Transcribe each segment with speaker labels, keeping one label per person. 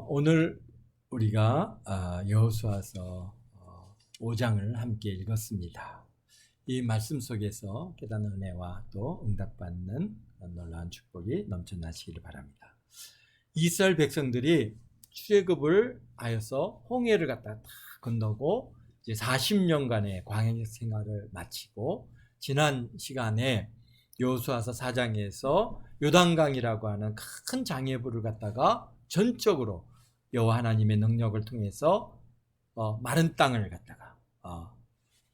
Speaker 1: 오늘 우리가 여호수아서 5장을 함께 읽었습니다. 이 말씀 속에서 깨닫는 은혜와 또 응답받는 놀라운 축복이 넘쳐나시기를 바랍니다. 이스라엘 백성들이 출애굽을 하여서 홍해를 갖다 다 건너고 이제 40년간의 광야 생활을 마치고 지난 시간에 여호수아서 4장에서 요단강이라고 하는 큰 장애물을 갖다가 전적으로 여호와 하나님의 능력을 통해서 마른 땅을 갖다가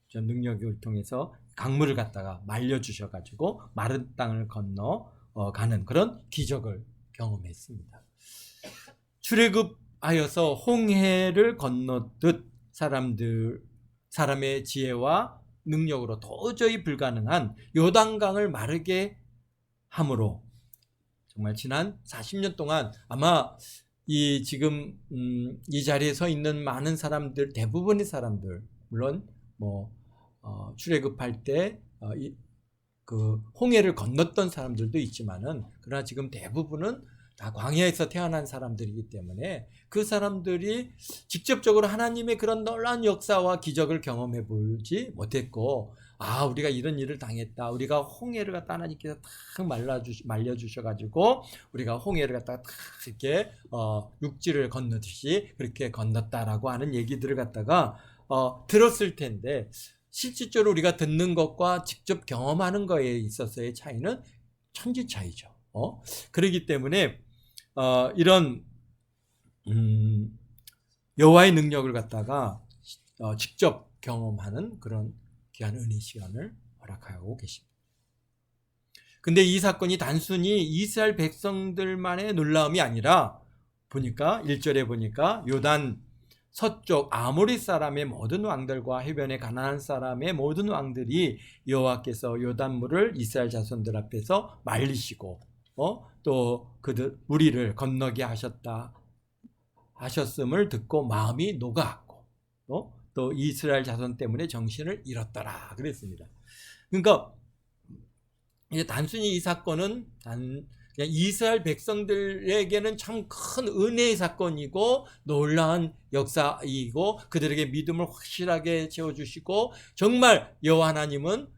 Speaker 1: 저 능력을 통해서 강물을 갖다가 말려주셔가지고 마른 땅을 건너 가는 그런 기적을 경험했습니다. 출애굽하여서 홍해를 건너듯 사람의 지혜와 능력으로 도저히 불가능한 요단강을 마르게 함으로 정말 지난 40년 동안 아마 지금 이 자리에 서 있는 많은 사람들, 대부분의 사람들, 물론 출애굽할 때 그 홍해를 건넜던 사람들도 있지만은 그러나 지금 대부분은 다 광야에서 태어난 사람들이기 때문에 그 사람들이 직접적으로 하나님의 그런 놀라운 역사와 기적을 경험해 보지 못했고, 우리가 이런 일을 당했다, 우리가 홍해를 갖다 하나님께서 탁 말려주셔가지고 우리가 홍해를 갖다가 탁 이렇게 육지를 건너듯이 그렇게 건넜다라고 하는 얘기들을 갖다가 들었을 텐데, 실질적으로 우리가 듣는 것과 직접 경험하는 거에 있어서의 차이는 천지 차이죠. 그렇기 때문에 이런 여호와의 능력을 갖다가 직접 경험하는 그런 귀한 은혜 시간을 허락하고 계십니다. 근데 이 사건이 단순히 이스라엘 백성들만의 놀라움이 아니라 보니까 1절에 보니까 요단 서쪽 아모리 사람의 모든 왕들과 해변의 가나안 사람의 모든 왕들이 여호와께서 요단물을 이스라엘 자손들 앞에서 말리시고 또 그들 우리를 건너게 하셨음을 듣고 마음이 녹아왔고 또 이스라엘 자손 때문에 정신을 잃었더라 그랬습니다. 그러니까 이제 단순히 이 사건은 그냥 이스라엘 백성들에게는 참 큰 은혜의 사건이고 놀라운 역사이고 그들에게 믿음을 확실하게 채워주시고 정말 여호와 하나님은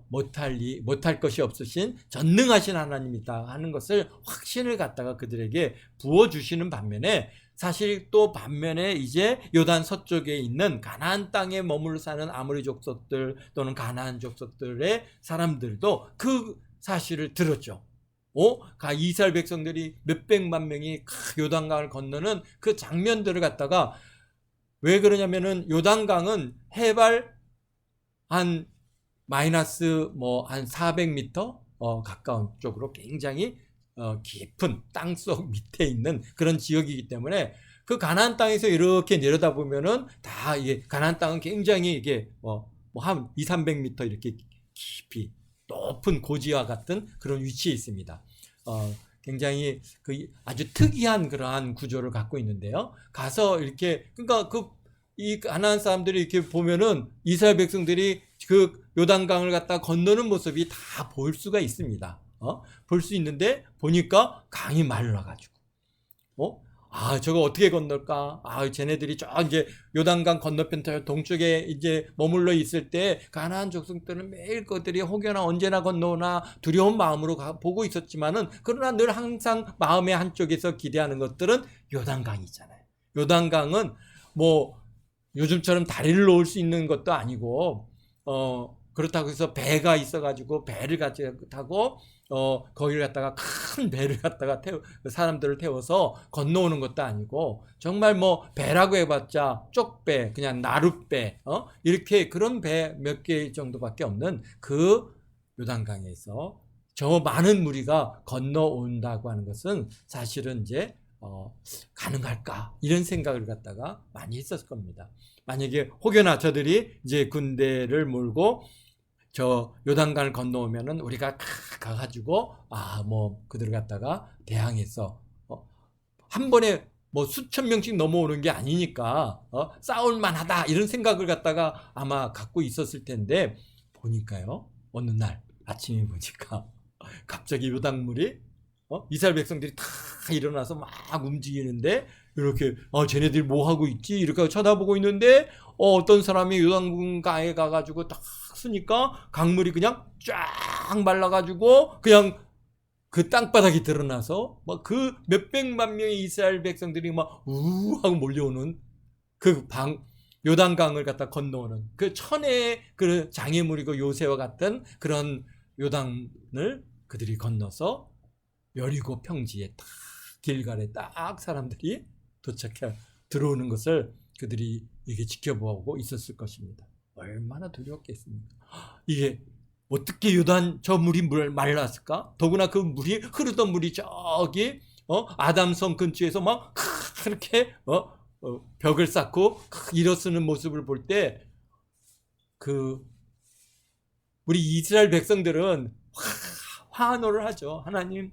Speaker 1: 못할 것이 없으신 전능하신 하나님이다 하는 것을 확신을 갖다가 그들에게 부어주시는 반면에, 사실 또 반면에 이제 요단 서쪽에 있는 가나안 땅에 머물러 사는 아모리 족속들 또는 가나안 족속들의 사람들도 그 사실을 들었죠. 이스라엘 백성들이 몇백만 명이 요단강을 건너는 그 장면들을 갖다가, 왜 그러냐면은 요단강은 해발 한 마이너스 한 400m 가까운 쪽으로 굉장히 깊은 땅속 밑에 있는 그런 지역이기 때문에 그 가나안 땅에서 이렇게 내려다보면은 다 이게 가나안 땅은 굉장히 이게 한 200-300m 이렇게 깊이 높은 고지와 같은 그런 위치에 있습니다. 굉장히 아주 특이한 그러한 구조를 갖고 있는데요. 가서 이렇게 그러니까 이 가나안 사람들이 이렇게 보면은 이스라엘 백성들이 그 요단강을 갖다 건너는 모습이 다 볼 수가 있습니다. 볼 수 있는데 보니까 강이 말라가지고 저거 어떻게 건널까? 쟤네들이 이제 요단강 건너편 동쪽에 이제 머물러 있을 때 가나안 족속들은 매일 그들이 혹여나 언제나 건너오나 두려운 마음으로 보고 있었지만은, 그러나 늘 항상 마음의 한쪽에서 기대하는 것들은 요단강이잖아요. 요단강은 요즘처럼 다리를 놓을 수 있는 것도 아니고 그렇다고 해서 배가 있어가지고 배를 타고 거기를 갖다가 큰 배를 갖다가 사람들을 태워서 건너오는 것도 아니고, 정말 배라고 해봤자 쪽배, 그냥 나룻배, 이렇게 그런 배 몇 개 정도밖에 없는 그 요단강에서 저 많은 무리가 건너온다고 하는 것은 사실은 이제 가능할까 이런 생각을 갖다가 많이 했었을 겁니다. 만약에 혹여나 저들이 이제 군대를 몰고 저 요단강을 건너오면은 우리가 가가지고 그들을 갖다가 대항해서 한 번에 수천 명씩 넘어오는 게 아니니까 싸울 만하다 이런 생각을 갖다가 아마 갖고 있었을 텐데, 보니까요 어느 날 아침에 보니까 갑자기 요단물이 이스라엘 백성들이 다 일어나서 막 움직이는데 이렇게 쟤네들이 뭐 하고 있지 이렇게 쳐다보고 있는데 어떤 사람이 요단강에 가가지고 딱 쓰니까 강물이 그냥 쫙 말라가지고 그냥 그 땅바닥이 드러나서 막 그 몇백만 명의 이스라엘 백성들이 막 우하고 몰려오는 그 요단강을 갖다 건너오는 그 천혜의 그 장애물이고 요새와 같은 그런 요단을 그들이 건너서 여리고 평지에 딱 길갈에 딱 사람들이 도착해 들어오는 것을 그들이 이게 지켜보고 있었을 것입니다. 얼마나 두려웠겠습니까? 이게 어떻게 요단 저 물이 말랐을까? 더구나 그 물이 흐르던 물이 저기 아담성 근처에서 막 그렇게 벽을 쌓고 일어서는 모습을 볼 때 그 우리 이스라엘 백성들은 환호를 하죠. 하나님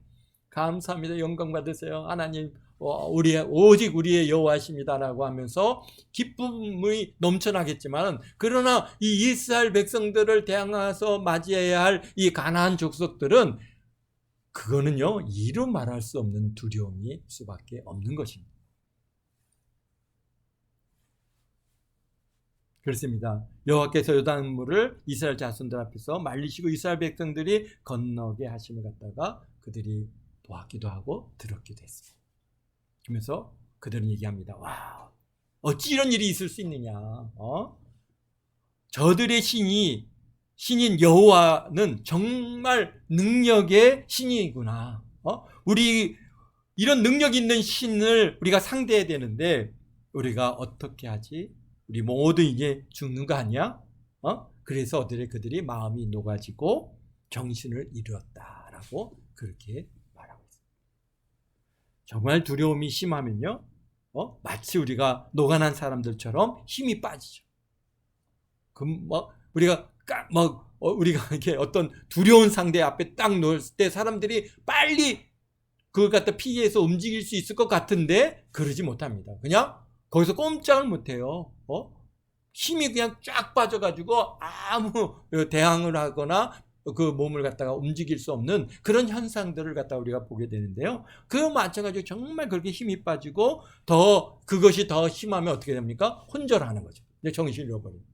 Speaker 1: 감사합니다. 영광 받으세요. 하나님 오직 우리의 여호와십니다라고 하면서 기쁨이 넘쳐나겠지만 그러나 이 이스라엘 백성들을 대항해서 맞이해야 할 이 가나안 족속들은 그거는요 이루 말할 수 없는 두려움일 수밖에 없는 것입니다. 그렇습니다. 여호와께서 요단물을 이스라엘 자손들 앞에서 말리시고 이스라엘 백성들이 건너게 하심을 갖다가 그들이 보았기도 하고 들었기도 했습니다. 그러면서 그들은 얘기합니다. 와, 어찌 이런 일이 있을 수 있느냐? 저들의 신인 여호와는 정말 능력의 신이구나. 우리 이런 능력 있는 신을 우리가 상대해야 되는데 우리가 어떻게 하지? 우리 모두 이제 죽는 거 아니야? 그래서 그들이 마음이 녹아지고 정신을 잃었다라고 그렇게 말하고 있습니다. 정말 두려움이 심하면요, 마치 우리가 노가난 사람들처럼 힘이 빠지죠. 우리가 이렇게 어떤 두려운 상대 앞에 딱 놓았을 때 사람들이 빨리 그걸 갖다 피해서 움직일 수 있을 것 같은데 그러지 못합니다. 그냥 거기서 꼼짝을 못해요. 힘이 그냥 쫙 빠져가지고 아무 대항을 하거나 그 몸을 갖다가 움직일 수 없는 그런 현상들을 갖다 우리가 보게 되는데요. 그 마찬가지로 정말 그렇게 힘이 빠지고 그것이 더 심하면 어떻게 됩니까? 혼절하는 거죠. 이제 정신을 잃어버립니다.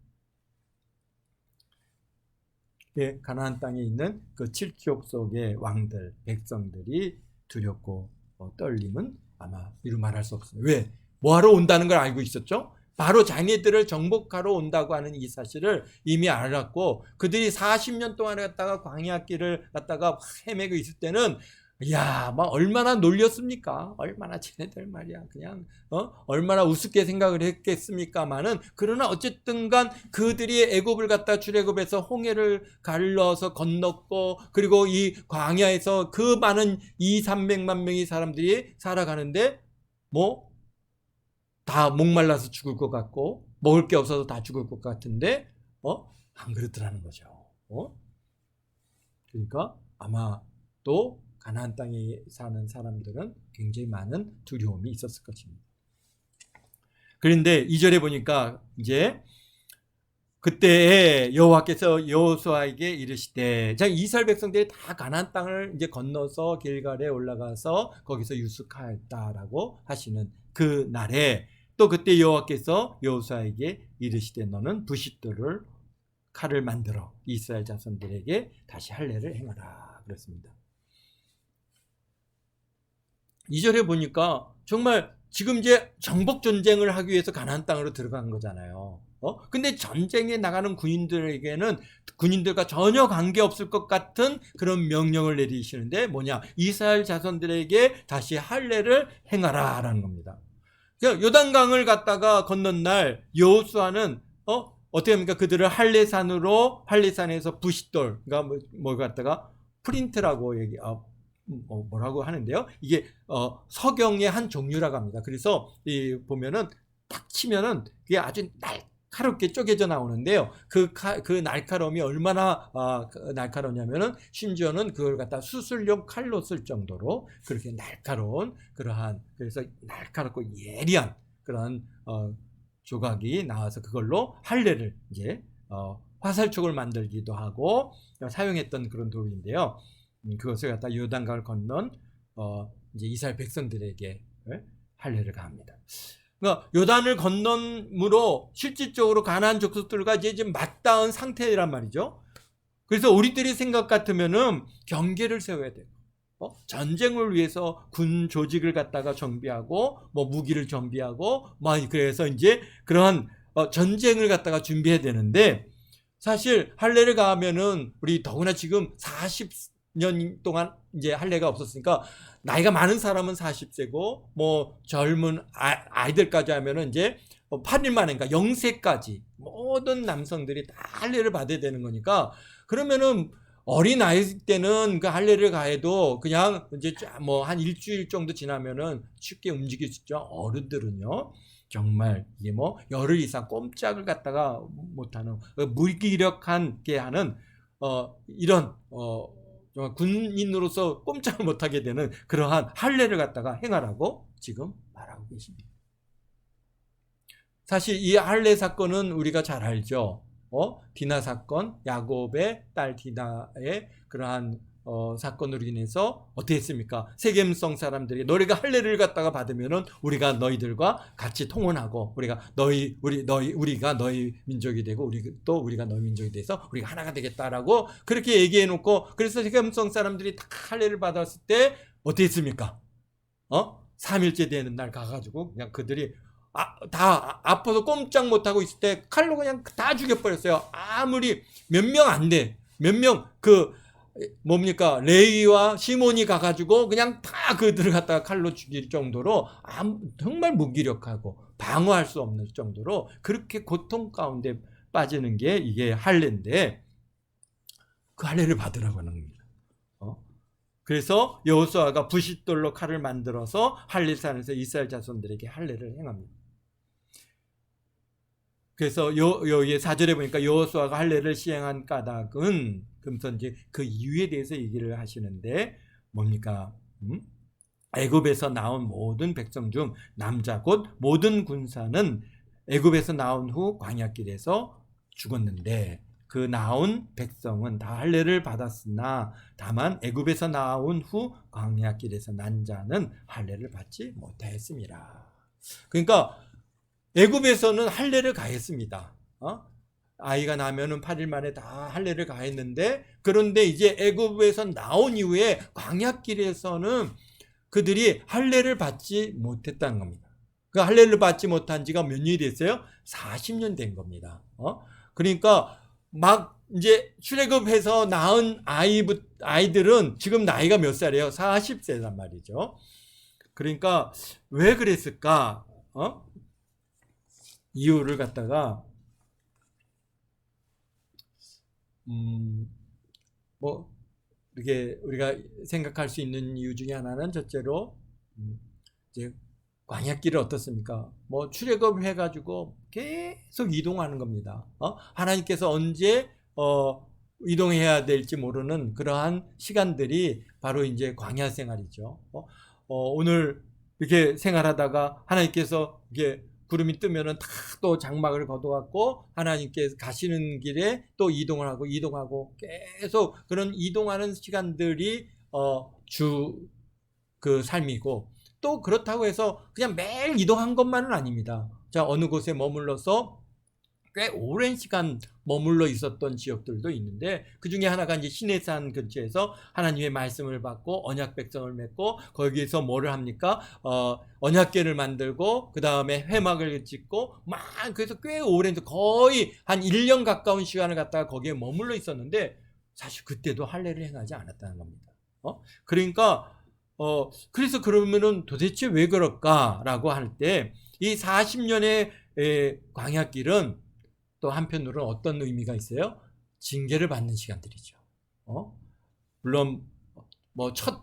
Speaker 1: 가나안 땅에 있는 그 7족속의 왕들, 백성들이 두렵고 떨림은 아마 이루 말할 수 없어요. 왜? 뭐하러 온다는 걸 알고 있었죠? 바로 자기네들을 정복하러 온다고 하는 이 사실을 이미 알았고 그들이 40년 동안 갖다가 광야길을 갖다가 헤매고 있을 때는 막 얼마나 놀렸습니까? 얼마나 쟤네들 말이야 그냥 얼마나 우습게 생각을 했겠습니까마는 그러나 어쨌든 간 그들이 애굽을 갖다 출애굽해서 홍해를 갈라서 건넜고 그리고 이 광야에서 그 많은 200~300만 명의 사람들이 살아가는데 다 목말라서 죽을 것 같고 먹을 게 없어서 다 죽을 것 같은데 안 그렇더라는 거죠. 그러니까 아마 또 가나안 땅에 사는 사람들은 굉장히 많은 두려움이 있었을 것입니다. 그런데 2절에 보니까 이제 그때 여호와께서 여호수아에게 이르시되, 자 이스라엘 백성들이 다 가나안 땅을 이제 건너서 길갈에 올라가서 거기서 유숙하였다라고 하시는 그 날에 또 그때 여호와께서 여호수아에게 이르시되 너는 부싯돌을 칼을 만들어 이스라엘 자손들에게 다시 할례를 행하라 그랬습니다. 2절에 보니까 정말 지금 이제 정복 전쟁을 하기 위해서 가나안 땅으로 들어간 거잖아요. 근데 전쟁에 나가는 군인들과 전혀 관계없을 것 같은 그런 명령을 내리시는데 뭐냐? 이스라엘 자손들에게 다시 할례를 행하라 라는 겁니다. 그러니까 요단강을 갖다가 건넌 날 여호수아는 어떻게 합니까? 그들을 할례산에서 부싯돌, 그러니까 뭐 갖다가 프린트라고 뭐라고 하는데요. 이게 석영의 한 종류라고 합니다. 그래서 보면은 딱 치면은 그게 아주 날카롭게 쪼개져 나오는데요. 그 날카로움이 얼마나 날카로우냐면은 심지어는 그걸 갖다 수술용 칼로 쓸 정도로 그렇게 날카로운 그래서 날카롭고 예리한 그런 조각이 나와서 그걸로 할례를 이제 화살촉을 만들기도 하고 사용했던 그런 도구인데요. 그것을 갖다 요단강을 건넌 이제 이스라엘 백성들에게 할례를 가합니다. 그러니까 요단을 건넌으로 실질적으로 가나안 족속들과 이제 좀 맞닿은 상태란 말이죠. 그래서 우리들의 생각 같으면은 경계를 세워야 돼요. 전쟁을 위해서 군 조직을 갖다가 정비하고 뭐 무기를 정비하고 뭐 그래서 이제 그러한 전쟁을 갖다가 준비해야 되는데, 사실 할례를 가하면은 우리 더구나 지금 40년 동안 이제 할례가 없었으니까 나이가 많은 사람은 40세고 뭐 젊은 아이들까지 하면은 이제 8일 만에, 그러니까 0세까지 모든 남성들이 다 할례를 받아야 되는 거니까, 그러면은 어린 아이 때는 그 할례를 가해도 그냥 이제 뭐 한 일주일 정도 지나면은 쉽게 움직일 수 있죠. 어른들은요, 정말 이게 뭐 열흘 이상 꼼짝을 갖다가 못하는, 무기력하게 하는 이런 정말 군인으로서 꼼짝을 못하게 되는 그러한 할례를 갖다가 행하라고 지금 말하고 계십니다. 사실 이 할례 사건은 우리가 잘 알죠. 디나 사건, 야곱의 딸 디나의 그러한 사건으로 인해서 어떻게 했습니까? 세겜성 사람들이 너희가 할례를 갖다가 받으면은 우리가 너희들과 같이 통혼하고 우리가 너희 민족이 되고 우리가 너희 민족이 돼서 우리가 하나가 되겠다라고 그렇게 얘기해 놓고, 그래서 세겜성 사람들이 다 할례를 받았을 때 어떻게 했습니까? 3일째 되는 날 가가지고 그냥 그들이 다 아파서 꼼짝 못하고 있을 때 칼로 그냥 다 죽여버렸어요. 아무리 몇 명 안 돼. 몇 명 뭡니까? 레위와 시몬이 가가지고 그냥 다 그들을 갖다가 칼로 죽일 정도로 정말 무기력하고 방어할 수 없는 정도로 그렇게 고통 가운데 빠지는 게 이게 할례인데, 그 할례를 받으라고 하는 겁니다. 그래서 여호수아가 부싯돌로 칼을 만들어서 할례산에서 이스라엘 자손들에게 할례를 행합니다. 그래서 여기 4절에 보니까 여호수아가 할례를 시행한 까닭은 금선지 그 이유에 대해서 얘기를 하시는데 뭡니까? 애굽에서 나온 모든 백성 중 남자 곧 모든 군사는 애굽에서 나온 후 광야길에서 죽었는데 그 나온 백성은 다 할례를 받았으나 다만 애굽에서 나온 후 광야길에서 난 자는 할례를 받지 못하였습니다. 그러니까 애굽에서는 할례를 가했습니다. 아이가 나면은 8일 만에 다 할례를 가했는데, 그런데 이제 애굽에서 나온 이후에 광야길에서는 그들이 할례를 받지 못했다는 겁니다. 그 할례를 받지 못한 지가 몇 년이 됐어요? 40년 된 겁니다. 그러니까 막 이제 출애굽해서 낳은 아이들은 지금 나이가 몇 살이에요? 40세란 말이죠. 그러니까 왜 그랬을까? 이유를 갖다가 뭐 이렇게 우리가 생각할 수 있는 이유 중에 하나는 첫째로 이제 광야길은 어떻습니까? 뭐 출애굽 해가지고 계속 이동하는 겁니다. 하나님께서 언제 이동해야 될지 모르는 그러한 시간들이 바로 이제 광야 생활이죠. 오늘 이렇게 생활하다가 하나님께서 이게 구름이 뜨면은 다 또 장막을 걷어갖고 하나님께서 가시는 길에 또 이동하고 계속 그런 이동하는 시간들이 그 삶이고, 또 그렇다고 해서 그냥 매일 이동한 것만은 아닙니다. 자, 어느 곳에 머물러서 꽤 오랜 시간 머물러 있었던 지역들도 있는데, 그 중에 하나가 이제 시내산 근처에서 하나님의 말씀을 받고 언약 백성을 맺고 거기에서 뭐를 합니까? 언약궤를 만들고 그 다음에 회막을 짓고 막 그래서 꽤 오랜, 거의 한 1년 가까운 시간을 갖다가 거기에 머물러 있었는데, 사실 그때도 할례를 행하지 않았다는 겁니다. 그러니까 그래서 그러면은 도대체 왜 그럴까라고 할 때 이 40년의 광야길은 또 한편으로는 어떤 의미가 있어요? 징계를 받는 시간들이죠. 물론 뭐 첫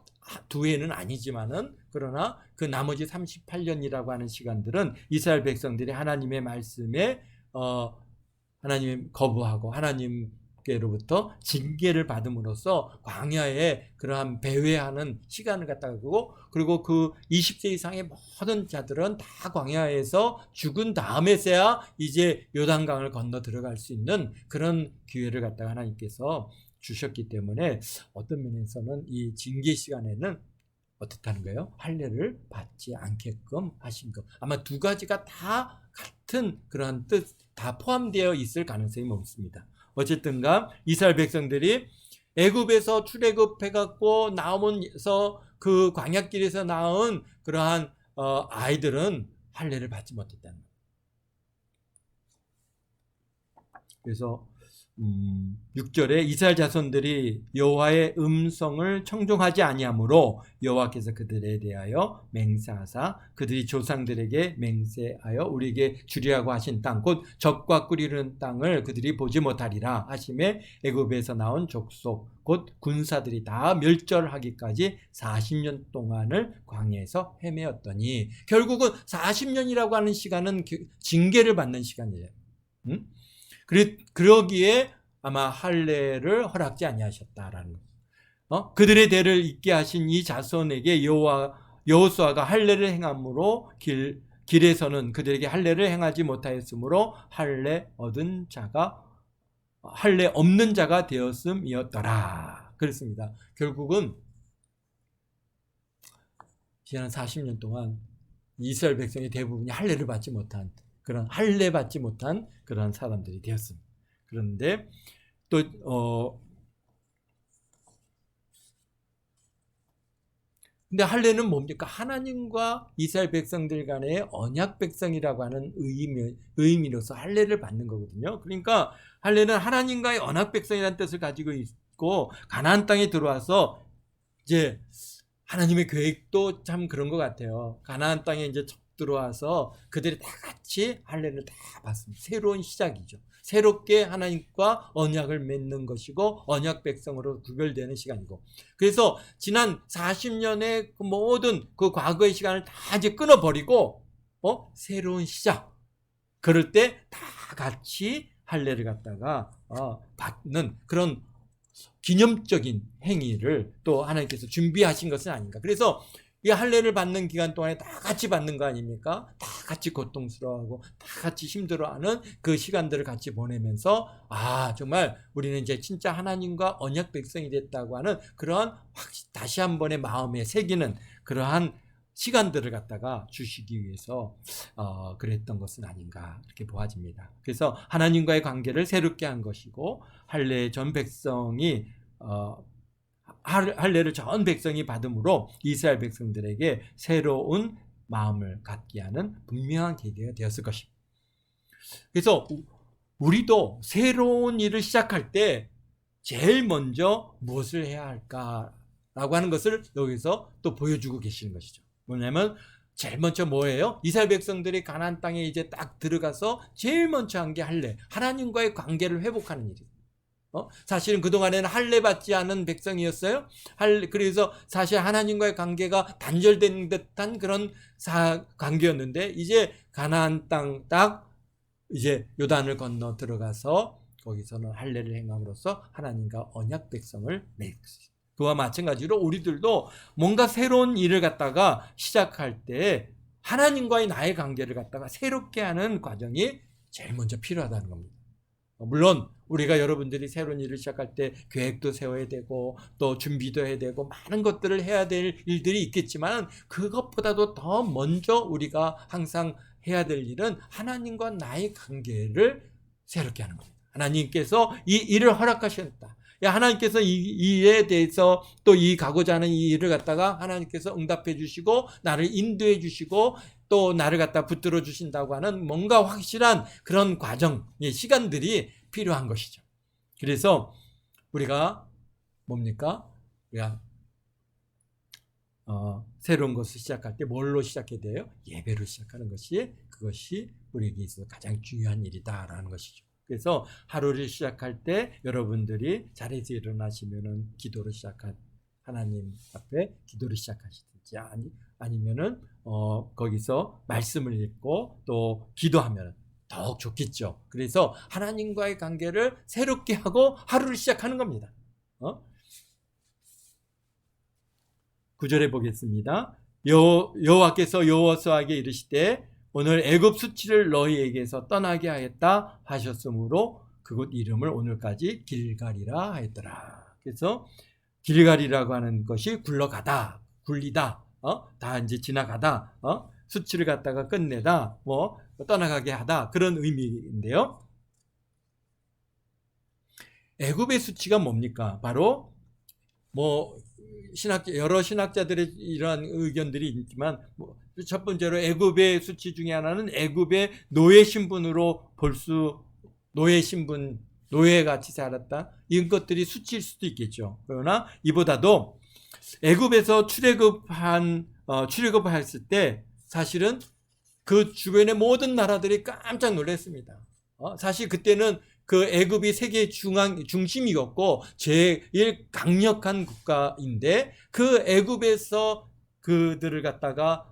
Speaker 1: 두 해는 아니지만은, 그러나 그 나머지 38년이라고 하는 시간들은 이스라엘 백성들이 하나님의 말씀에 하나님 거부하고 하나님께로부터 징계를 받음으로써 광야에 그러한 배회하는 시간을 갖다가 두고, 그리고 그 20세 이상의 모든 자들은 다 광야에서 죽은 다음에서야 이제 요단강을 건너 들어갈 수 있는 그런 기회를 갖다가 하나님께서 주셨기 때문에 어떤 면에서는 이 징계 시간에는 어떻다는 거예요? 할례를 받지 않게끔 하신 것. 아마 두 가지가 다 같은 그러한 뜻, 다 포함되어 있을 가능성이 높습니다. 어쨌든가 이스라엘 백성들이 애굽에서 출애굽해갖고 나오면서 그 광야길에서 낳은 그러한 아이들은 할례를 받지 못했다는 거예요. 그래서 6절에 이스라엘 자손들이 여호와의 음성을 청종하지 아니하므로 여호와께서 그들에 대하여 맹세하사 그들이 조상들에게 맹세하여 우리에게 주리라고 하신 땅 곧 젖과 꿀이 흐르는 땅을 그들이 보지 못하리라 하심에 애굽에서 나온 족속 곧 군사들이 다 멸절하기까지 40년 동안을 광야에서 헤매었더니 결국은 40년이라고 하는 시간은 징계를 받는 시간이에요. 그러기에 아마 할례를 허락지 아니하셨다라는 거. 그들의 대를 잇게 하신 이 자손에게 여호수아가 할례를 행함으로 길에서는 그들에게 할례를 행하지 못하였으므로 할례 없는 자가 되었음이었더라. 그렇습니다. 결국은 지난 40년 동안 이스라엘 백성의 대부분이 할례를 받지 못한 그런 할례 받지 못한 그런 사람들이 되었습니다. 그런데 또 근데 할례는 뭡니까? 하나님과 이스라엘 백성들 간의 언약 백성이라고 하는 의미로서 할례를 받는 거거든요. 그러니까 할례는 하나님과의 언약 백성이라는 뜻을 가지고 있고 가나안 땅에 들어와서 이제 하나님의 계획도 참 그런 것 같아요. 가나안 땅에 이제 들어와서 그들이 다 같이 할례를 다 받습니다. 새로운 시작이죠. 새롭게 하나님과 언약을 맺는 것이고 언약 백성으로 구별되는 시간이고 그래서 지난 40년의 모든 그 과거의 시간을 다 이제 끊어버리고 새로운 시작 그럴 때 다 같이 할례를 갖다가 받는 그런 기념적인 행위를 또 하나님께서 준비하신 것은 아닌가. 그래서 이 할례를 받는 기간 동안에 다 같이 받는 거 아닙니까? 다 같이 고통스러워하고 다 같이 힘들어하는 그 시간들을 같이 보내면서 정말 우리는 이제 진짜 하나님과 언약 백성이 됐다고 하는 그러한 다시 한 번의 마음에 새기는 그러한 시간들을 갖다가 주시기 위해서 그랬던 것은 아닌가 이렇게 보아집니다. 그래서 하나님과의 관계를 새롭게 한 것이고 할례 전 백성이 할례를 전 백성이 받음으로 이스라엘 백성들에게 새로운 마음을 갖게 하는 분명한 계기가 되었을 것입니다. 그래서 우리도 새로운 일을 시작할 때 제일 먼저 무엇을 해야 할까라고 하는 것을 여기서 또 보여주고 계시는 것이죠. 뭐냐면 제일 먼저 뭐예요? 이스라엘 백성들이 가나안 땅에 이제 딱 들어가서 제일 먼저 한 게 할례, 하나님과의 관계를 회복하는 일이에요. 사실은 그동안에는 할례 받지 않은 백성이었어요. 그래서 사실 하나님과의 관계가 단절된 듯한 그런 관계였는데 이제 가나안 땅 딱 이제 요단을 건너 들어가서 거기서는 할례를 행함으로써 하나님과 언약 백성을 맺었어요. 그와 마찬가지로 우리들도 뭔가 새로운 일을 갖다가 시작할 때 하나님과의 나의 관계를 갖다가 새롭게 하는 과정이 제일 먼저 필요하다는 겁니다. 물론 우리가 여러분들이 새로운 일을 시작할 때 계획도 세워야 되고 또 준비도 해야 되고 많은 것들을 해야 될 일들이 있겠지만 그것보다도 더 먼저 우리가 항상 해야 될 일은 하나님과 나의 관계를 새롭게 하는 겁니다. 하나님께서 이 일을 허락하셨다. 하나님께서 이 일에 대해서 또 이 가고자 하는 이 일을 갖다가 하나님께서 응답해 주시고 나를 인도해 주시고 또 나를 갖다 붙들어 주신다고 하는 뭔가 확실한 그런 과정의 시간들이 필요한 것이죠. 그래서 우리가 뭡니까? 우리가 새로운 것을 시작할 때 뭘로 시작해야 돼요? 예배로 시작하는 그것이 우리에게 있어서 가장 중요한 일이다라는 것이죠. 그래서 하루를 시작할 때 여러분들이 자리에서 일어나시면은 기도로 하나님 앞에 기도를 시작하시든지 아니면은 거기서 말씀을 읽고 또 기도하면 더욱 좋겠죠. 그래서 하나님과의 관계를 새롭게 하고 하루를 시작하는 겁니다. 9절에 보겠습니다. 여호와께서 여호수아에게 이르시되 오늘 애굽 수치를 너희에게서 떠나게 하였다 하셨으므로 그곳 이름을 오늘까지 길갈이라 하였더라. 그래서 길갈이라고 하는 것이 굴러가다, 굴리다 다 이제 지나가다, 수치를 갖다가 끝내다, 뭐 떠나가게 하다, 그런 의미인데요. 애굽의 수치가 뭡니까? 바로 뭐 여러 신학자들의 이러한 의견들이 있지만, 첫 번째로 애굽의 수치 중에 하나는 애굽의 노예 신분으로 노예 신분, 노예같이 살았다, 이런 것들이 수치일 수도 있겠죠. 그러나 이보다도 애굽에서 출애굽을 했을 때 사실은 그 주변의 모든 나라들이 깜짝 놀랐습니다. 사실 그때는 그 애굽이 세계 중심이었고 제일 강력한 국가인데, 그 애굽에서 그들을 갖다가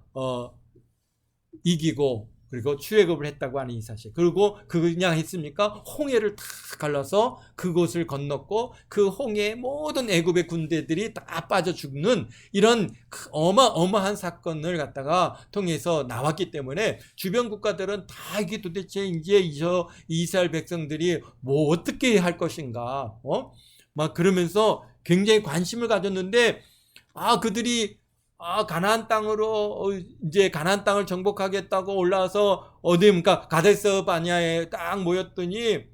Speaker 1: 이기고 그리고 출애굽을 했다고 하는 이 사실. 그리고 그냥 했습니까? 홍해를 다 갈라서 그곳을 건넜고 그 홍해에 모든 애굽의 군대들이 다 빠져 죽는 이런 어마어마한 사건을 갖다가 통해서 나왔기 때문에 주변 국가들은 다 이게 도대체 이제 이스라엘 백성들이 뭐 어떻게 할 것인가, 막 그러면서 굉장히 관심을 가졌는데, 그들이 가나안 땅으로 이제 가나안 땅을 정복하겠다고 올라와서 어디입니까? 가데스 바냐에 딱 모였더니,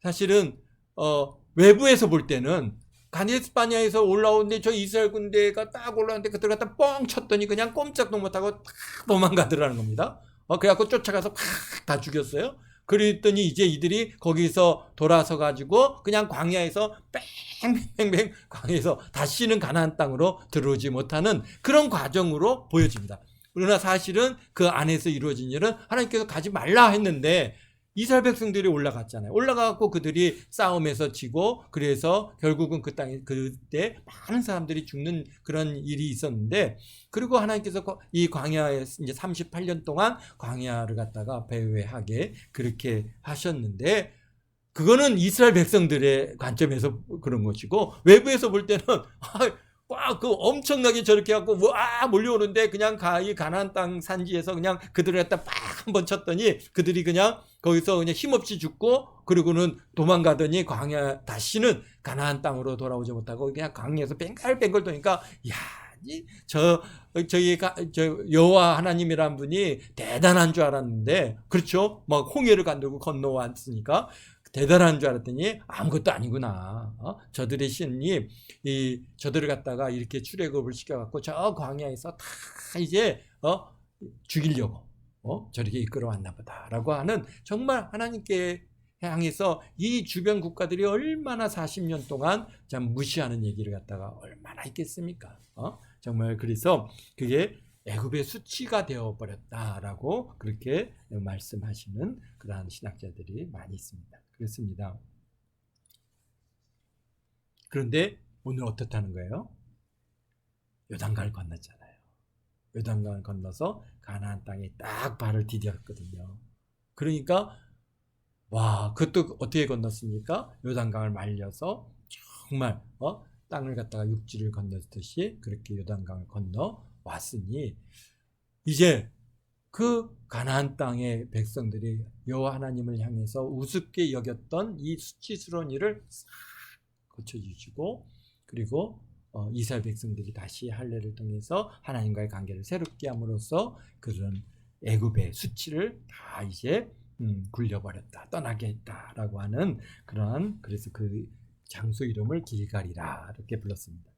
Speaker 1: 사실은 외부에서 볼 때는 가데스 바냐에서 올라오는데 저 이스라엘 군대가 딱 올라오는데 그들 갖다 뻥 쳤더니 그냥 꼼짝도 못하고 탁 도망가더라는 겁니다. 그래갖고 쫓아가서 팍 다 죽였어요. 그랬더니 이제 이들이 거기서 돌아서 가지고 그냥 광야에서 뺑뺑뺑 광야에서 다시는 가나안 땅으로 들어오지 못하는 그런 과정으로 보여집니다. 그러나 사실은 그 안에서 이루어진 일은 하나님께서 가지 말라 했는데 이스라엘 백성들이 올라갔잖아요. 올라가고 그들이 싸움에서 지고, 그래서 결국은 그 땅에 그때 많은 사람들이 죽는 그런 일이 있었는데, 그리고 하나님께서 이 광야에 이제 38년 동안 광야를 갖다가 배회하게 그렇게 하셨는데, 그거는 이스라엘 백성들의 관점에서 그런 것이고, 외부에서 볼 때는 그 엄청나게 저렇게 하고 몰려오는데 그냥 이 가나안 땅 산지에서 그냥 그들을 갖다 팍 한번 쳤더니 그들이 그냥 거기서 그냥 힘없이 죽고, 그리고는 도망가더니 다시는 가나안 땅으로 돌아오지 못하고 그냥 광야에서 뱅글뱅글 도니까, 저희 여호와 하나님이란 분이 대단한 줄 알았는데, 그렇죠? 막 홍해를 건너왔으니까 대단한 줄 알았더니 아무것도 아니구나. 저들의 신이 저들을 갖다가 이렇게 출애굽을 시켜갖고 저 광야에서 다 이제 죽이려고 저렇게 이끌어왔나 보다라고 하는, 정말 하나님께 향해서 이 주변 국가들이 얼마나 40년 동안 참 무시하는 얘기를 갖다가 얼마나 있겠습니까? 정말 그래서 그게 애굽의 수치가 되어버렸다라고 그렇게 말씀하시는 그러한 신학자들이 많이 있습니다. 그렇습니다. 그런데 오늘 어떻다는 거예요? 요단강을 건넜잖아요. 요단강을 건너서 가나안 땅에 딱 발을 디뎠거든요. 그러니까 그것도 어떻게 건넜습니까? 요단강을 말려서 정말 땅을 갖다가 육지를 건넜듯이 그렇게 요단강을 건너 왔으니, 이제 그 가나안 땅의 백성들이 여호와 하나님을 향해서 우습게 여겼던 이 수치스러운 일을 싹 고쳐주시고, 그리고 이스라엘 백성들이 다시 할례를 통해서 하나님과의 관계를 새롭게 함으로써 그런 애굽의 수치를 다 이제 굴려버렸다, 떠나게 했다라고 하는 그러한, 그래서 그 장소 이름을 길갈이라 이렇게 불렀습니다.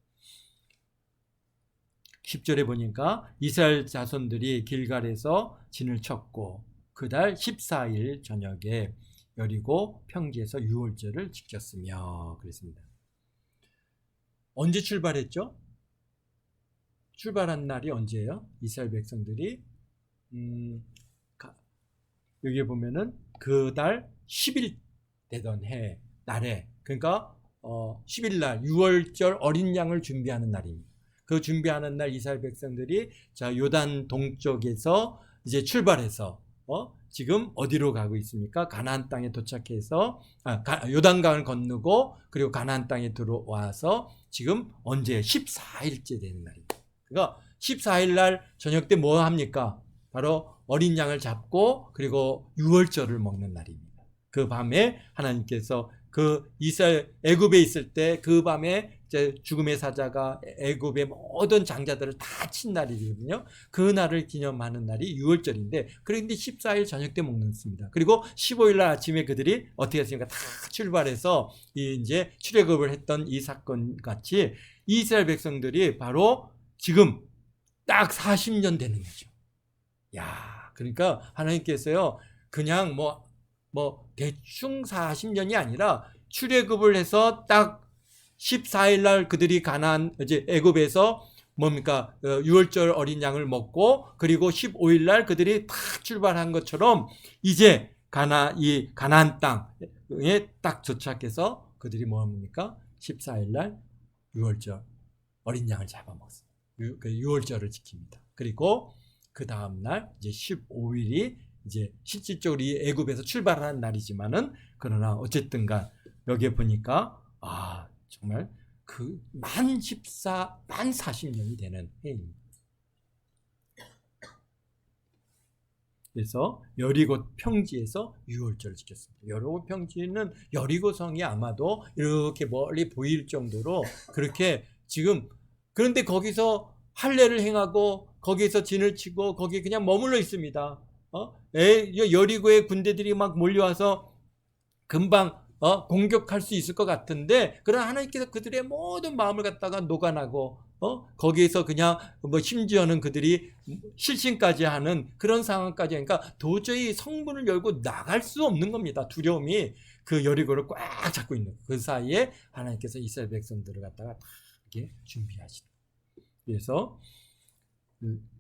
Speaker 1: 10절에 보니까 이스라엘 자손들이 길갈에서 진을 쳤고 그달 14일 저녁에 여리고 평지에서 유월절을 지켰으며 그랬습니다. 언제 출발했죠? 출발한 날이 언제예요? 이스라엘 백성들이 여기 보면은 그달 10일 되던 해 날에, 그러니까 10일 날 유월절 어린 양을 준비하는 날입니다. 그 준비하는 날 이스라엘 백성들이 요단 동쪽에서 이제 출발해서 지금 어디로 가고 있습니까? 가나안 땅에 도착해서 요단강을 건너고 그리고 가나안 땅에 들어와서 지금 언제 14일째 되는 날입니다. 그러니까 14일 날 저녁 때 뭐 합니까? 바로 어린 양을 잡고 그리고 유월절을 먹는 날입니다. 그 밤에 하나님께서 그 이스라엘 애굽에 있을 때 그 밤에 죽음의 사자가 애굽의 모든 장자들을 다 친 날이거든요. 그 날을 기념하는 날이 유월절인데, 그런데 14일 저녁 때 먹습니다. 그리고 15일 날 아침에 그들이 어떻게 했습니까? 다 출발해서 이제 출애굽을 했던 이 사건 같이 이스라엘 백성들이 바로 지금 딱 40년 되는 거죠. 야, 그러니까 하나님께서요, 그냥 뭐 대충 40년이 아니라 출애굽을 해서 딱 14일 날 그들이 가나안 이제 애굽에서 뭡니까? 유월절 어린 양을 먹고, 그리고 15일 날 그들이 다 출발한 것처럼 이제 이 가나안 땅에 딱 도착해서 그들이 뭐 합니까? 14일 날 유월절 어린 양을 잡아먹습니다. 그 유월절을 지킵니다. 그리고 그 다음 날 이제 15일이 이제 실질적으로 이 애굽에서 출발하는 날이지만은, 그러나 어쨌든간 여기에 보니까 정말 그 만 40년이 되는 해입니다. 그래서 여리고 평지에서 유월절을 지켰습니다. 여리고 평지는 여리고 성이 아마도 이렇게 멀리 보일 정도로 그렇게 지금, 그런데 거기서 할례를 행하고 거기에서 진을 치고 거기 그냥 머물러 있습니다. 여리고의 군대들이 막 몰려와서 금방 공격할 수 있을 것 같은데, 그러나 하나님께서 그들의 모든 마음을 갖다가 녹아나고 거기에서 그냥 뭐 심지어는 그들이 실신까지 하는 그런 상황까지 하니까 도저히 성문을 열고 나갈 수 없는 겁니다. 두려움이 그 여리고를 꽉 잡고 있는 그 사이에 하나님께서 이스라엘 백성들을 갖다가 다 이렇게 준비하시다. 그래서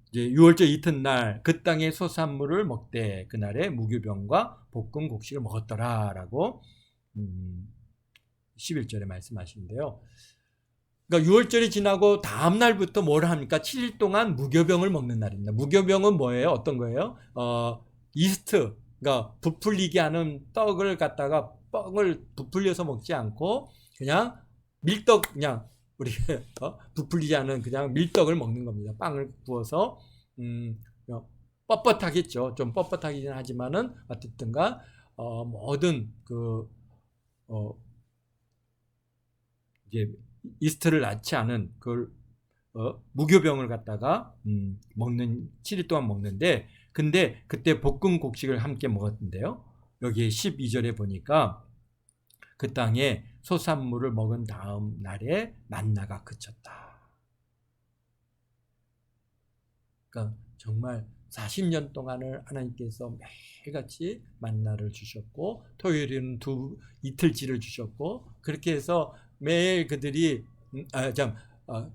Speaker 1: 이제 유월절 이튿날 그 땅의 소산물을 먹되 그날에 무교병과 볶은 곡식을 먹었더라라고 11절에 말씀하시는데요. 그러니까 유월절이 지나고 다음 날부터 뭘 합니까? 7일 동안 무교병을 먹는 날입니다. 무교병은 뭐예요? 어떤 거예요? 이스트, 그러니까 부풀리게 하는 떡을 갖다가 떡을 부풀려서 먹지 않고 그냥 밀떡, 그냥 우리 부풀리지 않은 그냥 밀떡을 먹는 겁니다. 빵을 구워서 뻣뻣하겠죠. 좀 뻣뻣하긴 하지만은 어쨌든가 모든 이제 이스트를 낳지 않은 그걸 무교병을 갖다가 먹는 7일 동안 먹는데, 근데 그때 볶은 곡식을 함께 먹었는데요. 여기 12절에 보니까 그 땅에 소산물을 먹은 다음 날에 만나가 그쳤다. 그러니까 정말 40년 동안을 하나님께서 매일같이 만나를 주셨고, 토요일에는 이틀치를 주셨고, 그렇게 해서 매일 그들이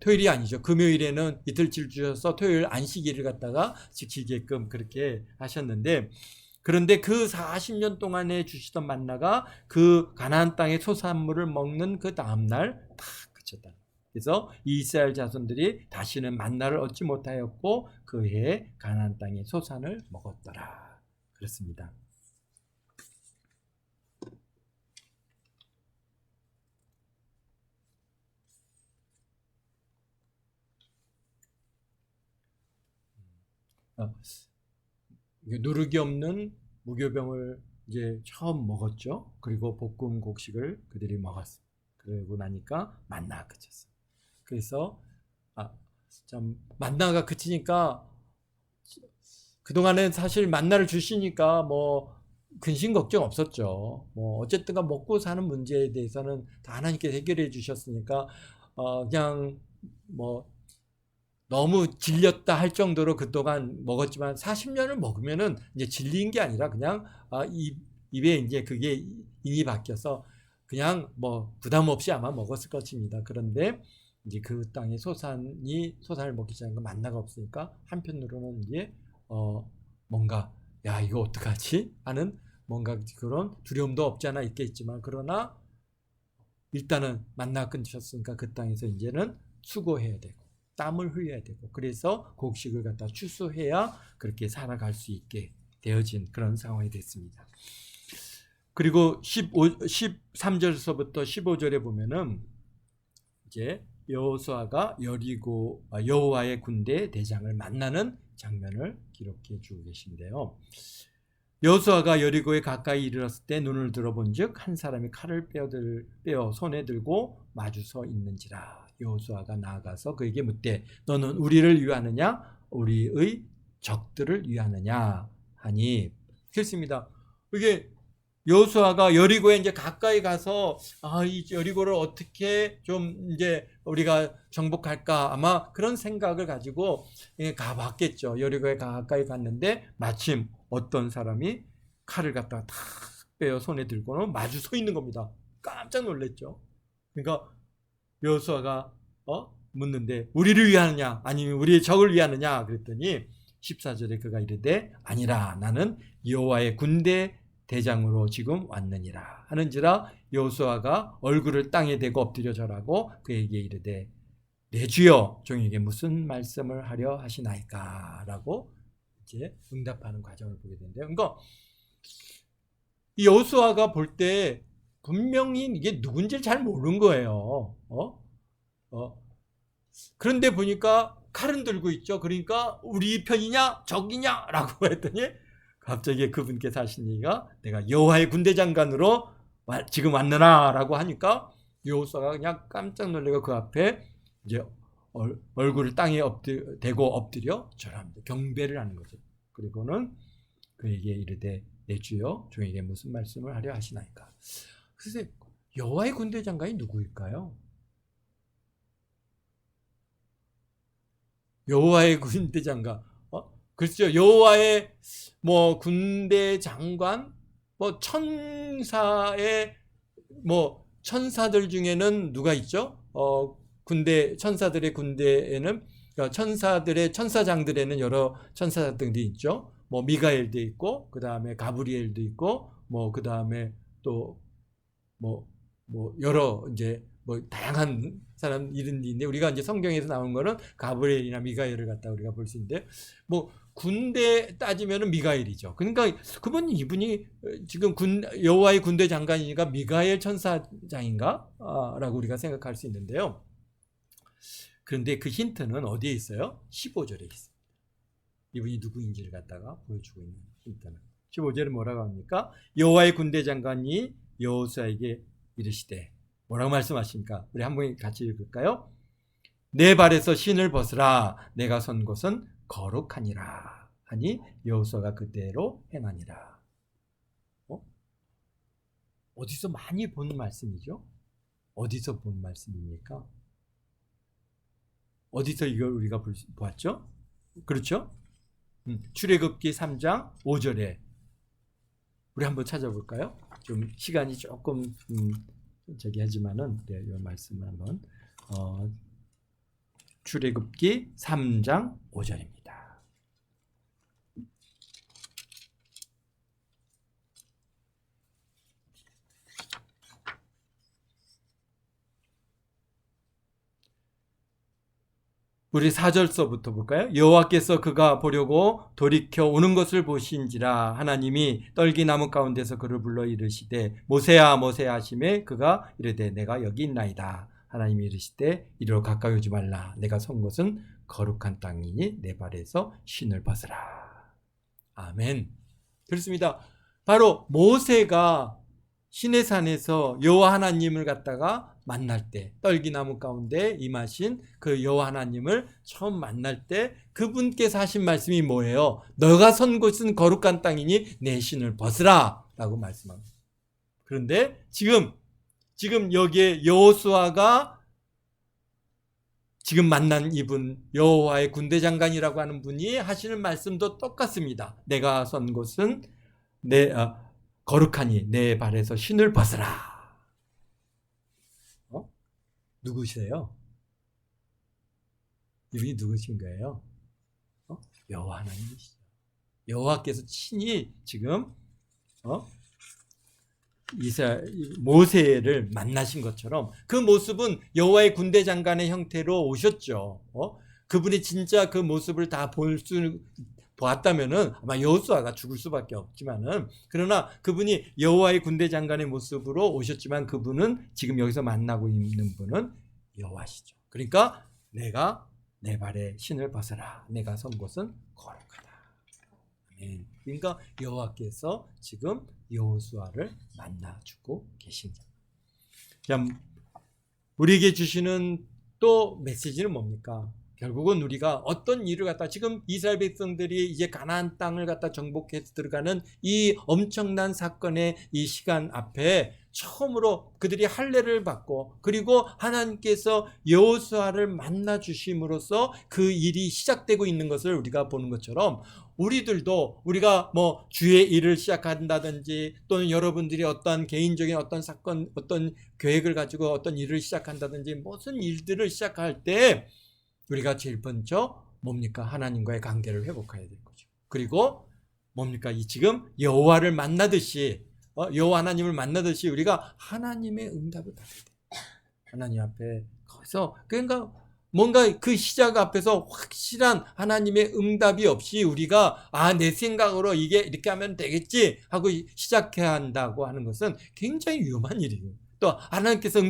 Speaker 1: 토요일이 아니죠. 금요일에는 이틀치를 주셔서 토요일 안식일을 갖다가 지키게끔 그렇게 하셨는데, 그런데 그 40년 동안에 주시던 만나가 그 가나안 땅의 소산물을 먹는 그 다음날 다 그쳤다. 그래서 이스라엘 자손들이 다시는 만나를 얻지 못하였고 그 해에 가나안 땅의 소산을 먹었더라. 그렇습니다. 누룩이 없는 무교병을 이제 처음 먹었죠. 그리고 볶음 곡식을 그들이 먹었어요. 그러고 나니까 만나가 그쳤어요. 그래서 참 만나가 그치니까 그동안은 사실 만나를 주시니까 뭐 근심 걱정 없었죠. 뭐 어쨌든가 먹고 사는 문제에 대해서는 다 하나님께서 해결해 주셨으니까 그냥 뭐 너무 질렸다 할 정도로 그동안 먹었지만 40년을 먹으면은 이제 질린 게 아니라 그냥 입에 이제 그게 인이 바뀌어서 그냥 뭐 부담 없이 아마 먹었을 것입니다. 그런데 이제 그 땅에 소산을 먹기 시작한 건 만나가 없으니까 한편으로는 이제 뭔가 이거 어떡하지 하는 뭔가 그런 두려움도 없지 않아 있겠지만, 그러나 일단은 만나 끊으셨으니까 그 땅에서 이제는 수고해야 되고 땀을 흘려야 되고, 그래서 곡식을 갖다 추수해야 그렇게 살아갈 수 있게 되어진 그런 상황이 됐습니다. 그리고 13절에서부터 15절에 보면은 이제 여호수아가 여호와의 군대 대장을 만나는 장면을 기록해 주고 계신데요. 여호수아가 여리고에 가까이 이르렀을 때 눈을 들어본즉 한 사람이 칼을 빼어 손에 들고 마주 서 있는지라. 여호수아가 나아가서 그에게 묻되 너는 우리를 위하느냐 우리의 적들을 위하느냐 하니. 그렇습니다. 이게 여호수아가 여리고에 이제 가까이 가서 이 여리고를 어떻게 좀 이제 우리가 정복할까 아마 그런 생각을 가지고 가봤겠죠. 여리고에 가까이 갔는데 마침 어떤 사람이 칼을 갖다가 탁 빼어 손에 들고는 마주 서 있는 겁니다. 깜짝 놀랐죠. 그러니까 여호수아가 묻는데 우리를 위하느냐 아니면 우리의 적을 위하느냐 그랬더니 14절에 그가 이르되 아니라 나는 여호와의 군대 대장으로 지금 왔느니라 하는지라. 여호수아가 얼굴을 땅에 대고 엎드려 절하고 그에게 이르되 내 주여 종에게 무슨 말씀을 하려 하시나이까 라고 이제 응답하는 과정을 보게 되는데요. 그러니까 이 여호수아가 볼 때 분명히 이게 누군지를 잘 모르는 거예요. 그런데 보니까 칼은 들고 있죠. 그러니까 우리 편이냐 적이냐 라고 했더니 갑자기 그분께서 하신 얘기가 내가 여호와의 군대 장관으로 지금 왔느라 라고 하니까 여호수아가 그냥 깜짝 놀래고 그 앞에 이제 얼굴을 땅에 대고 엎드려 절합니다. 경배를 하는 거죠. 그리고는 그에게 이르되 내 주여 종에게 무슨 말씀을 하려 하시나이까. 그래서 여호와의 군대 장관이 누구일까요? 여호와의 군대 장관, 그렇죠. 여호와의 군대 장관, 천사의 천사들 중에는 누가 있죠? 천사들의 군대에는 천사들의 천사장들에는 여러 천사들이 있죠. 미가엘도 있고, 그 다음에 가브리엘도 있고, 그 다음에 또 여러 이제 다양한 사람 이름이 있는데 우리가 이제 성경에서 나온 거는 가브리엘이나 미가엘을 갖다 우리가 볼 수 있는데 군대 따지면은 미가엘이죠. 그러니까 이분이 지금 여호와의 군대 장관이니까 미가엘 천사장인가? 라고 우리가 생각할 수 있는데요. 그런데 그 힌트는 어디에 있어요? 15절에 있습니다. 이분이 누구인지를 갖다가 보여주고 있는 힌트는 15절에 뭐라고 합니까? 여호와의 군대 장관이 여호수아에게 이르시되 뭐라고 말씀하십니까? 우리 한번 같이 읽을까요? 내 발에서 신을 벗으라 내가 선 곳은 거룩하니라 하니 여호수아가 그대로 행하니라. 어디서 많이 본 말씀이죠? 어디서 본 말씀입니까? 어디서 이걸 우리가 보았죠? 그렇죠? 출애굽기 3장 5절에 우리 한번 찾아볼까요? 좀 시간이 조금 하지만은 이 말씀을 한번 출애굽기 3장 5절입니다. 우리 4절서부터 볼까요? 여호와께서 그가 보려고 돌이켜 오는 것을 보신지라 하나님이 떨기나무 가운데서 그를 불러 이르시되 모세야 모세야 하시매 그가 이르되 내가 여기 있나이다. 하나님이 이르시되 이리로 가까이 오지 말라. 내가 선 곳은 거룩한 땅이니 내 발에서 신을 벗으라. 아멘. 그렇습니다. 바로 모세가 시내산에서 여호와 하나님을 갖다가 만날 때 떨기나무 가운데 임하신 그 여호와 하나님을 처음 만날 때 그분께서 하신 말씀이 뭐예요? 너가 선 곳은 거룩한 땅이니 내 신을 벗으라 라고 말씀합니다. 그런데 지금 여기에 여호수아가 지금 만난 이분 여호와의 군대 장관이라고 하는 분이 하시는 말씀도 똑같습니다. 내가 선 곳은 거룩하니 내 발에서 신을 벗으라. 누구세요? 이분이 누구신 거예요? 여호와 하나님이시죠. 여호와께서 친히 지금 모세를 만나신 것처럼 그 모습은 여호와의 군대 장관의 형태로 오셨죠. 그분이 진짜 그 모습을 다 보았다면은 아마 여호수아가 죽을 수밖에 없지만은, 그러나 그분이 여호와의 군대 장관의 모습으로 오셨지만 그분은 지금 여기서 만나고 있는 분은 여호와시죠. 그러니까 내가 내 발에 신을 벗어라. 내가 선 곳은 거룩하다. 아멘. 그러니까 여호와께서 지금 여호수아를 만나주고 계십니다. 참 우리에게 주시는 또 메시지는 뭡니까? 결국은 우리가 어떤 일을 갖다 지금 이스라엘 백성들이 이제 가나안 땅을 갖다 정복해서 들어가는 이 엄청난 사건의 이 시간 앞에 처음으로 그들이 할례를 받고 그리고 하나님께서 여호수아를 만나 주심으로써 그 일이 시작되고 있는 것을 우리가 보는 것처럼 우리들도 우리가 뭐 주의 일을 시작한다든지 또는 여러분들이 어떤 개인적인 어떤 사건 어떤 계획을 가지고 어떤 일을 시작한다든지 무슨 일들을 시작할 때 우리가 제일 먼저 뭡니까? 하나님과의 관계를 회복해야 될 거죠. 그리고 뭡니까? 이 지금 여호와를 만나듯이 여호와 하나님을 만나듯이 우리가 하나님의 응답을 받아야 돼요. 하나님 앞에 거기서 그러니까 뭔가 그 시작 앞에서 확실한 하나님의 응답이 없이 우리가 내 생각으로 이게 이렇게 하면 되겠지 하고 시작해야 한다고 하는 것은 굉장히 위험한 일이에요. 또 하나님께서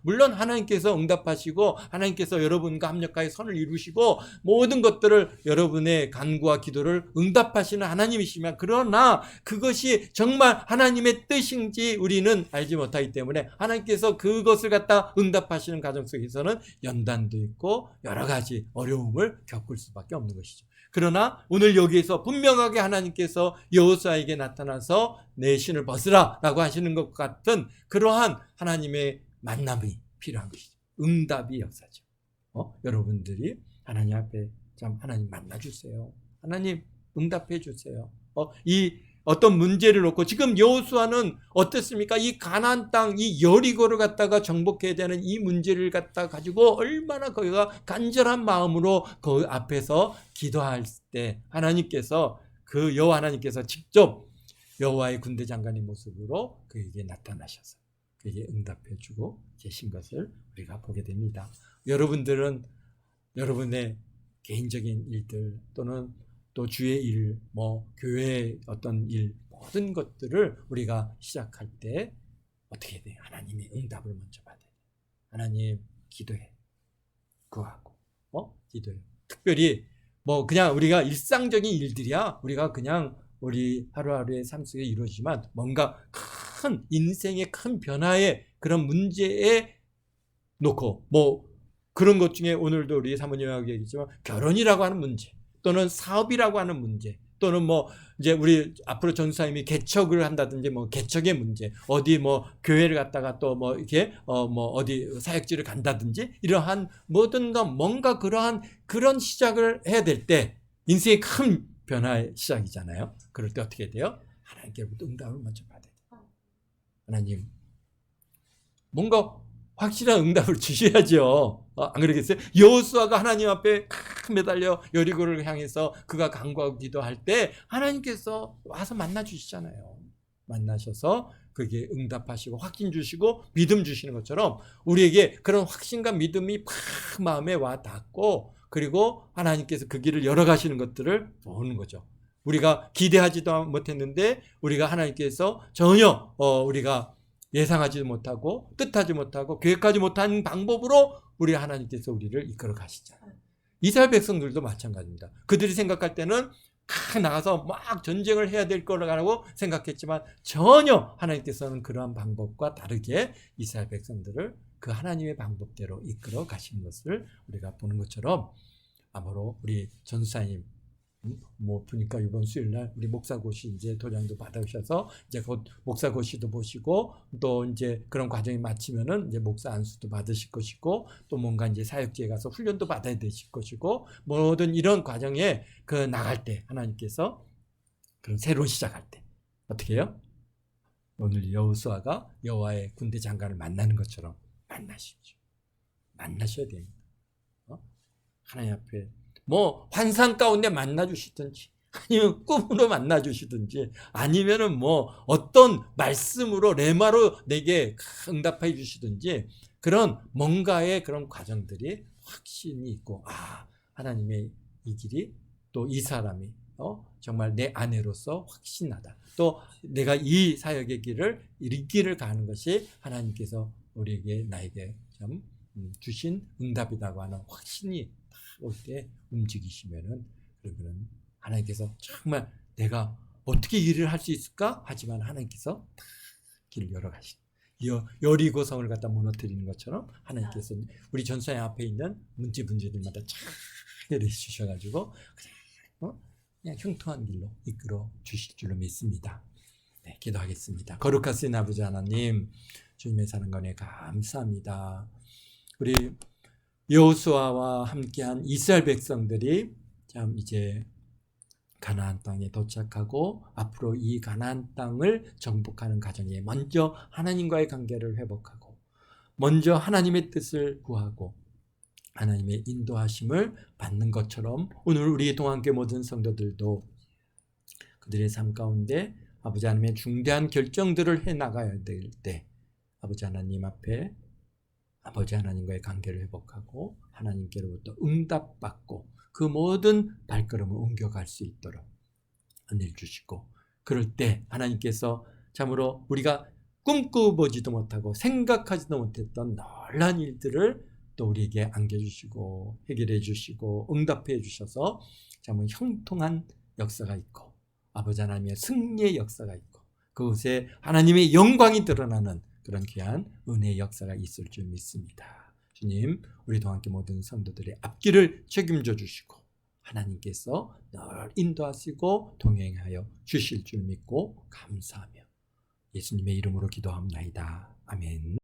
Speaker 1: 물론 하나님께서 응답하시고 하나님께서 여러분과 합력하여 선을 이루시고 모든 것들을 여러분의 간구와 기도를 응답하시는 하나님이시면 그러나 그것이 정말 하나님의 뜻인지 우리는 알지 못하기 때문에 하나님께서 그것을 갖다 응답하시는 과정 속에서는 연단도 있고 여러 가지 어려움을 겪을 수밖에 없는 것이죠. 그러나 오늘 여기에서 분명하게 하나님께서 여호수아에게 나타나서 내 신을 벗으라 라고 하시는 것 같은 그러한 하나님의 만남이 필요한 것이죠. 응답이 역사죠. 여러분들이 하나님 앞에 참 하나님 만나주세요. 하나님 응답해 주세요. 이 어떤 문제를 놓고 지금 여호수아는 어땠습니까? 이 가나안 땅, 이 여리고를 갖다가 정복해야 되는 이 문제를 갖다 가지고 얼마나 거기가 간절한 마음으로 그 앞에서 기도할 때 하나님께서 그 여호와 하나님께서 직접 여호와의 군대 장관의 모습으로 그에게 나타나셔서 그에게 응답해 주고 계신 것을 우리가 보게 됩니다. 여러분들은 여러분의 개인적인 일들 또는 또 주의 일, 교회의 어떤 일, 모든 것들을 우리가 시작할 때 어떻게 해야 돼요? 하나님의 응답을 먼저 받아야 돼요. 하나님 기도해. 구하고, 기도해. 특별히 그냥 우리가 일상적인 일들이야. 우리가 그냥 우리 하루하루의 삶 속에 이루어지지만 뭔가 큰 인생의 큰 변화의 그런 문제에 놓고 그런 것 중에 오늘도 우리 사모님하고 얘기했지만 결혼이라고 하는 문제 또는 사업이라고 하는 문제 또는 이제 우리 앞으로 전사님이 개척을 한다든지 개척의 문제 어디 교회를 갔다가 또 이렇게 어디 사역지를 간다든지 이러한 뭐든가 뭔가 그런 시작을 해야 될 때 인생의 큰 변화의 시작이잖아요. 그럴 때 어떻게 돼요? 하나님께로부터 응답을 먼저 받아야 돼요. 하나님 뭔가 확실한 응답을 주셔야죠. 안 그러겠어요? 여호수아가 하나님 앞에 매달려 여리고를 향해서 그가 간구하고 기도할 때 하나님께서 와서 만나 주시잖아요. 만나셔서 그게 응답하시고 확신 주시고 믿음 주시는 것처럼 우리에게 그런 확신과 믿음이 팍 마음에 와 닿고 그리고 하나님께서 그 길을 열어가시는 것들을 보는 거죠. 우리가 기대하지도 못했는데 우리가 하나님께서 전혀 우리가 예상하지 못하고 뜻하지 못하고 계획하지 못한 방법으로 우리 하나님께서 우리를 이끌어 가시잖아요. 이스라엘 백성들도 마찬가지입니다. 그들이 생각할 때는 나가서 막 전쟁을 해야 될 거라고 생각했지만 전혀 하나님께서는 그러한 방법과 다르게 이스라엘 백성들을 그 하나님의 방법대로 이끌어 가시는 것을 우리가 보는 것처럼 아무로 우리 전사님 보니까 이번 수요일날 우리 목사고시 이제 도장도 받으셔서 이제 곧 목사고시도 보시고 또 이제 그런 과정이 마치면은 이제 목사 안수도 받으실 것이고 또 뭔가 이제 사역지에 가서 훈련도 받아야 되실 것이고 모든 이런 과정에 나갈 때 하나님께서 그런 새로운 시작할 때 어떻게 해요? 오늘 여호수아가 여호와의 군대 장관을 만나는 것처럼 만나십시오. 만나셔야 됩니다. 하나님 앞에 환상 가운데 만나주시든지 아니면 꿈으로 만나주시든지 아니면은 어떤 말씀으로 레마로 내게 응답해 주시든지 그런 뭔가의 그런 과정들이 확신이 있고 하나님의 이 길이 또 이 사람이 정말 내 아내로서 확신하다. 또 내가 이 사역의 길을 이 길을 가는 것이 하나님께서 우리에게 나에게 참 주신 응답이라고 하는 확신이 올 때 움직이시면은 그러면은 하나님께서 정말 내가 어떻게 일을 할 수 있을까? 하지만 하나님께서 길을 열어가시. 여리고 성을 갖다 무너뜨리는 것처럼 하나님께서 우리 전사의 앞에 있는 문제들마다 잘 해결해 주셔가지고 그냥 형통한 길로 이끌어 주실 줄로 믿습니다. 네, 기도하겠습니다. 거룩하신 아버지 하나님, 주님의 사랑과 은혜 감사합니다. 우리 여호수아와 함께한 이스라엘 백성들이 참 이제 가나안 땅에 도착하고 앞으로 이 가나안 땅을 정복하는 과정에 먼저 하나님과의 관계를 회복하고 먼저 하나님의 뜻을 구하고 하나님의 인도하심을 받는 것처럼 오늘 우리 동안교회 모든 성도들도 그들의 삶 가운데 아버지 하나님의 중대한 결정들을 해나가야 될 때 아버지 하나님 앞에 아버지 하나님과의 관계를 회복하고 하나님께로부터 응답받고 그 모든 발걸음을 옮겨갈 수 있도록 은혜를 주시고 그럴 때 하나님께서 참으로 우리가 꿈꿔보지도 못하고 생각하지도 못했던 놀라운 일들을 또 우리에게 안겨주시고 해결해 주시고 응답해 주셔서 참으로 형통한 역사가 있고 아버지 하나님의 승리의 역사가 있고 그곳에 하나님의 영광이 드러나는 그런 귀한 은혜의 역사가 있을 줄 믿습니다. 주님, 우리도 함께 모든 성도들의 앞길을 책임져 주시고 하나님께서 늘 인도하시고 동행하여 주실 줄 믿고 감사하며 예수님의 이름으로 기도합나이다. 아멘.